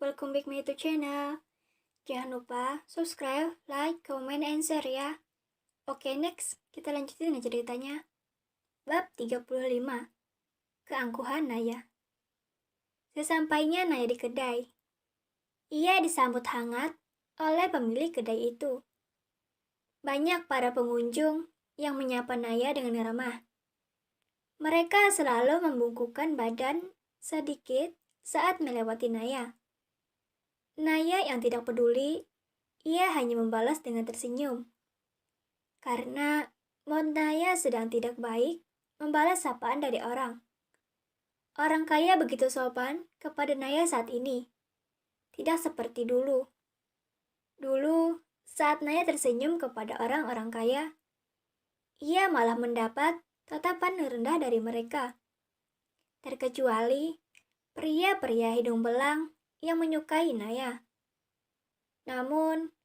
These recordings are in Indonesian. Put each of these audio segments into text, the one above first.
welcome back my YouTube channel. Jangan lupa subscribe, like, comment, and share ya. Oke, next kita lanjutin ceritanya. Bab 35. Keangkuhan Naya. Sesampainya Naya di kedai, ia disambut hangat oleh pemilik kedai itu. Banyak para pengunjung yang menyapa Naya dengan ramah. Mereka selalu membungkukkan badan sedikit saat melewati Naya. Naya yang tidak peduli, ia hanya membalas dengan tersenyum. Karena mood Naya sedang tidak baik membalas sapaan dari orang. Orang kaya begitu sopan kepada Naya saat ini. Tidak seperti dulu. Dulu, saat Naya tersenyum kepada orang-orang kaya, ia malah mendapat tatapan rendah dari mereka. Terkecuali pria-pria hidung belang yang menyukai Naya. Namun,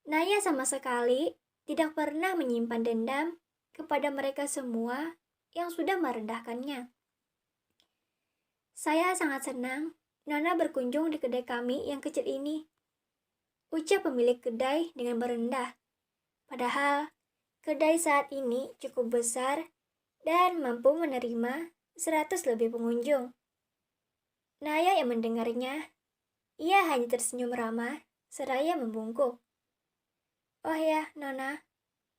Naya sama sekali tidak pernah menyimpan dendam kepada mereka semua yang sudah merendahkannya. Saya sangat senang Nona berkunjung di kedai kami yang kecil ini, ucap pemilik kedai dengan merendah. Padahal, kedai saat ini cukup besar dan mampu menerima 100 lebih pengunjung. Naya yang mendengarnya, ia hanya tersenyum ramah seraya membungkuk. Oh ya, Nona.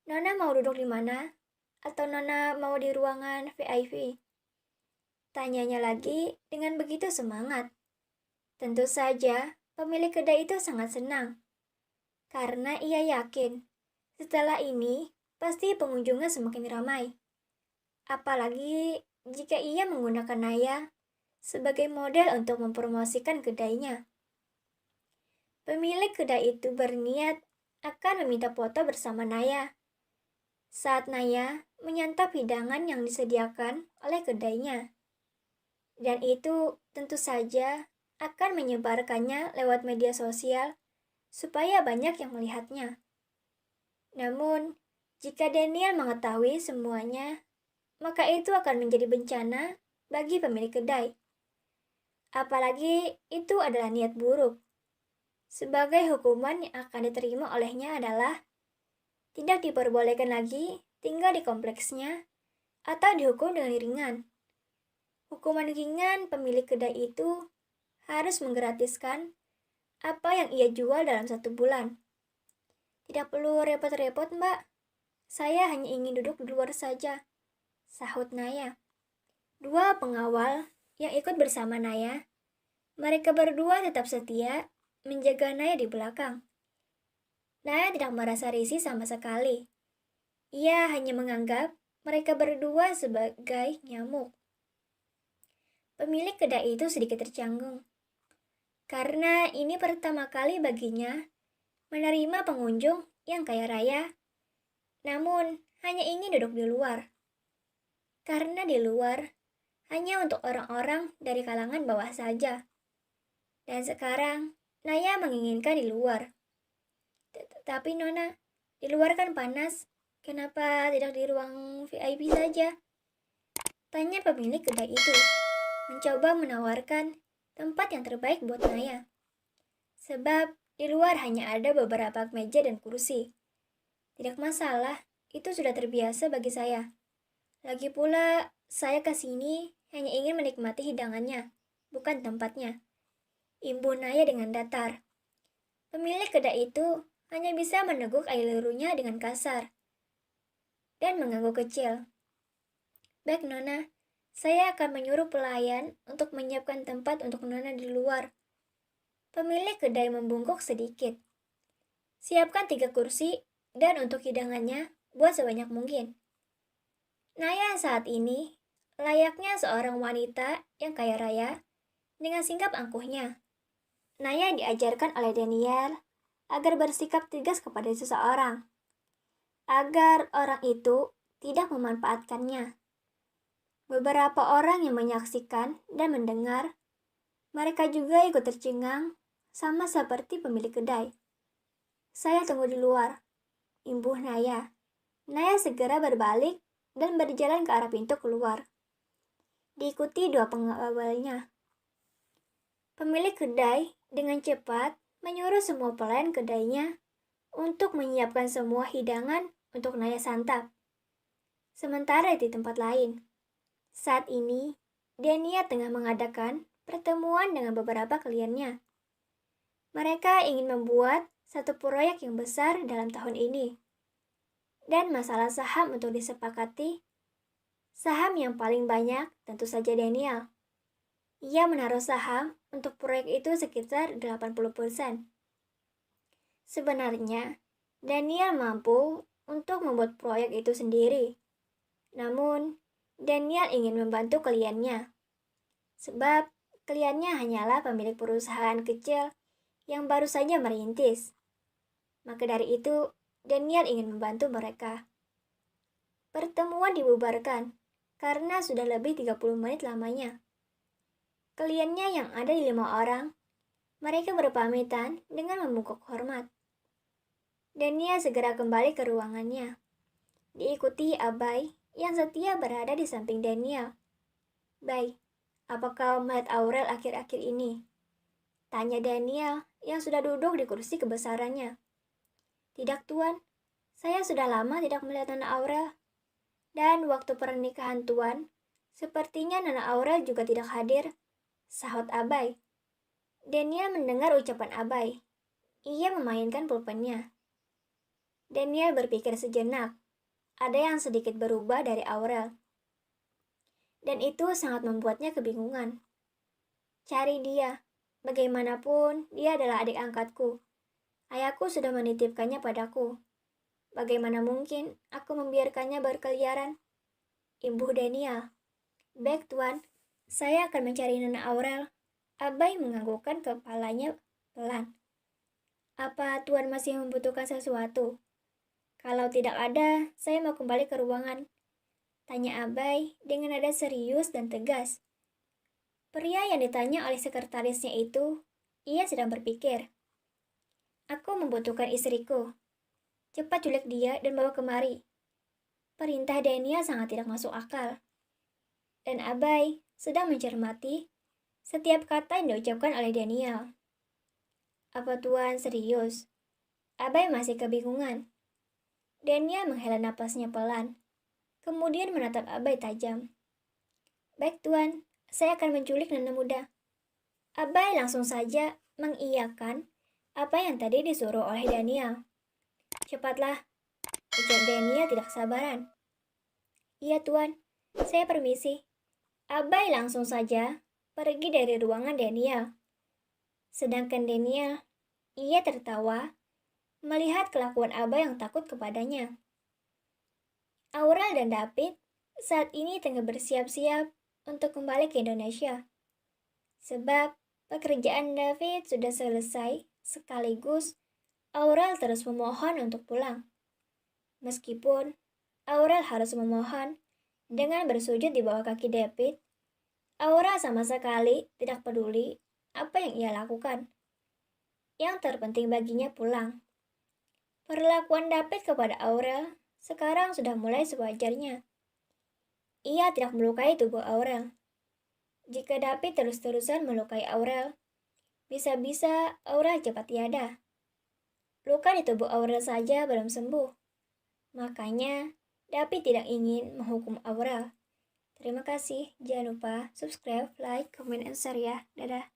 Nona mau duduk di mana? Atau Nona mau di ruangan VIP? Tanyanya lagi dengan begitu semangat. Tentu saja, pemilik kedai itu sangat senang. Karena ia yakin, setelah ini pasti pengunjungnya semakin ramai. Apalagi jika ia menggunakan Naya sebagai model untuk mempromosikan kedainya. Pemilik kedai itu berniat akan meminta foto bersama Naya saat Naya menyantap hidangan yang disediakan oleh kedainya. Dan itu tentu saja akan menyebarkannya lewat media sosial supaya banyak yang melihatnya. Namun, jika Daniel mengetahui semuanya, maka itu akan menjadi bencana bagi pemilik kedai. Apalagi itu adalah niat buruk. Sebagai hukuman yang akan diterima olehnya adalah tidak diperbolehkan lagi tinggal di kompleksnya atau dihukum dengan ringan. Hukuman ringan pemilik kedai itu harus menggratiskan apa yang ia jual dalam 1 bulan. Tidak perlu repot-repot, Mbak. Saya hanya ingin duduk di luar saja, sahut Naya. 2 pengawal yang ikut bersama Naya, mereka berdua tetap setia menjaga Naya di belakang. Naya tidak merasa risih sama sekali. Ia hanya menganggap mereka berdua sebagai nyamuk. Pemilik kedai itu sedikit tercanggung. Karena ini pertama kali baginya menerima pengunjung yang kaya raya, namun hanya ingin duduk di luar. Karena di luar hanya untuk orang-orang dari kalangan bawah saja. Dan sekarang Naya menginginkan di luar. Tapi Nona, di luar kan panas. Kenapa tidak di ruang VIP saja? Tanya pemilik kedai itu, mencoba menawarkan tempat yang terbaik buat Naya. Sebab di luar hanya ada beberapa meja dan kursi. Tidak masalah, itu sudah terbiasa bagi saya. Lagi pula, saya kesini hanya ingin menikmati hidangannya, bukan tempatnya. Imbuh Naya dengan datar. Pemilik kedai itu hanya bisa meneguk air liurnya dengan kasar dan mengangguk kecil. Baik Nona, saya akan menyuruh pelayan untuk menyiapkan tempat untuk Nona di luar. Pemilik kedai membungkuk sedikit. Siapkan 3 kursi dan untuk hidangannya buat sebanyak mungkin. Naya saat ini layaknya seorang wanita yang kaya raya dengan sikap angkuhnya. Naya diajarkan oleh Daniel agar bersikap tegas kepada seseorang, agar orang itu tidak memanfaatkannya. Beberapa orang yang menyaksikan dan mendengar, mereka juga ikut tercengang sama seperti pemilik kedai. Saya tunggu di luar, imbuh Naya. Naya segera berbalik dan berjalan ke arah pintu keluar, diikuti 2 pengawalnya. Pemilik kedai Dengan cepat, menyuruh semua pelayan kedainya untuk menyiapkan semua hidangan untuk Naya santap. Sementara di tempat lain, saat ini, Dania tengah mengadakan pertemuan dengan beberapa kliennya. Mereka ingin membuat satu proyek yang besar dalam tahun ini. Dan masalah saham untuk disepakati, saham yang paling banyak tentu saja Daniel. Ia menaruh saham untuk proyek itu sekitar 80%. Sebenarnya, Daniel mampu untuk membuat proyek itu sendiri. Namun, Daniel ingin membantu kliennya. Sebab, kliennya hanyalah pemilik perusahaan kecil yang baru saja merintis. Maka dari itu, Daniel ingin membantu mereka. Pertemuan dibubarkan karena sudah lebih 30 menit lamanya. Kliennya yang ada di 5 orang, mereka berpamitan dengan membungkuk hormat. Dania segera kembali ke ruangannya, diikuti Abai yang setia berada di samping Daniel. "Bai, apa kau melihat Aurel akhir-akhir ini?" tanya Daniel yang sudah duduk di kursi kebesarannya. "Tidak, Tuan. Saya sudah lama tidak melihat Nona Aurel. Dan waktu pernikahan Tuan, sepertinya Nona Aurel juga tidak hadir," sahut Abai. Daniel mendengar ucapan Abai. Ia memainkan pulpennya. Daniel berpikir sejenak. Ada yang sedikit berubah dari Aurel. Dan itu sangat membuatnya kebingungan. Cari dia. Bagaimanapun, dia adalah adik angkatku. Ayahku sudah menitipkannya padaku. Bagaimana mungkin aku membiarkannya berkeliaran? Imbuh Daniel. "Baik, Tuan. Saya akan mencari Nona Aurel." Abai menganggukkan kepalanya pelan. "Apa Tuan masih membutuhkan sesuatu?" "Kalau tidak ada, saya mau kembali ke ruangan," tanya Abai dengan nada serius dan tegas. Pria yang ditanya oleh sekretarisnya itu, ia sedang berpikir. "Aku membutuhkan istriku. Cepat culik dia dan bawa kemari." Perintah Dania sangat tidak masuk akal. Dan Abai sedang mencermati setiap kata yang diucapkan oleh Daniel. "Apa Tuan serius?" Abai masih kebingungan. Daniel menghela napasnya pelan, kemudian menatap Abai tajam. "Baik Tuan, saya akan menculik nona muda." Abai langsung saja mengiyakan apa yang tadi disuruh oleh Daniel. "Cepatlah," ujar Daniel tidak sabaran. "Iya Tuan, saya permisi." Abai langsung saja pergi dari ruangan Daniel. Sedangkan Daniel, ia tertawa melihat kelakuan Abai yang takut kepadanya. Aurel dan David saat ini tengah bersiap-siap untuk kembali ke Indonesia. Sebab pekerjaan David sudah selesai, sekaligus Aurel terus memohon untuk pulang. Meskipun Aurel harus memohon dengan bersujud di bawah kaki David, Aurel sama sekali tidak peduli apa yang ia lakukan. Yang terpenting baginya pulang. Perlakuan David kepada Aurel sekarang sudah mulai sewajarnya. Ia tidak melukai tubuh Aurel. Jika David terus-terusan melukai Aurel, bisa-bisa Aurel cepat tiada. Luka di tubuh Aurel saja belum sembuh. Makanya, David tidak ingin menghukum Aurel. Terima kasih. Jangan lupa subscribe, like, comment, and share ya. Dadah.